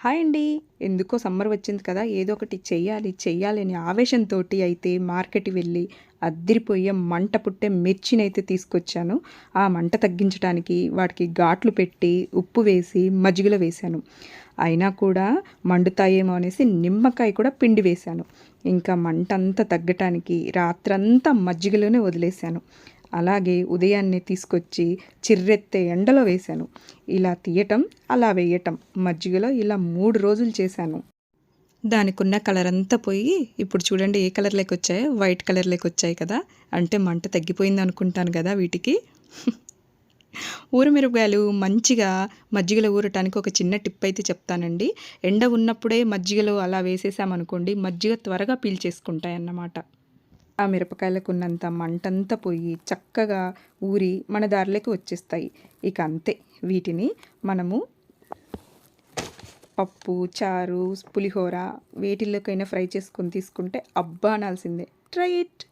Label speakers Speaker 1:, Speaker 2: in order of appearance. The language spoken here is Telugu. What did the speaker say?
Speaker 1: హాయ్ అండి. ఎందుకో సమ్మర్ వచ్చింది కదా! ఏదో ఒకటి చెయ్యాలి అనే ఆవేశంతోటి అయితే మార్కెట్‌కి వెళ్ళి అద్దిరిపోయే మంట పుట్టే మిర్చినైతే తీసుకొచ్చాను. ఆ మంట తగ్గించడానికి వాటికి ఘాట్లు పెట్టి, ఉప్పు వేసి, మజ్జిగలో వేశాను. అయినా కూడా మండుతాయేమో అనేసి నిమ్మకాయ కూడా పిండి వేశాను. ఇంకా మంటంతా తగ్గటానికి రాత్రంతా మజ్జిగలోనే వదిలేశాను. అలాగే ఉదయాన్నే తీసుకొచ్చి చిర్రెత్తే ఎండలో వేశాను. ఇలా తీయటం, అలా వేయటం మజ్జిగలో ఇలా 3 రోజులు చేశాను. దానికున్న కలర్ అంతా పోయి ఇప్పుడు చూడండి ఏ కలర్‌లోకి వచ్చాయో వైట్ కలర్‌లోకి వచ్చాయి కదా! అంటే మంట తగ్గిపోయింది అనుకుంటాను కదా వీటికి. ఊరమిరపకాయలు మంచిగా మజ్జిగలో ఊరటానికి ఒక చిన్న టిప్ అయితే చెప్తానండి. ఎండ ఉన్నప్పుడే మజ్జిగలో అలా వేసేసామనుకోండి మజ్జిగ త్వరగా పీల్చేసుకుంటాయన్నమాట. ఆ మిరపకాయలకున్నంత మంటంతా పోయి చక్కగా ఊరి మన దారిలోకి వచ్చేస్తాయి. ఇక అంతే. వీటిని మనము పప్పు, చారు, పులిహోర వేటిల్లోకైనా ఫ్రై చేసుకొని తీసుకుంటే అబ్బా అనాల్సిందే. Try it.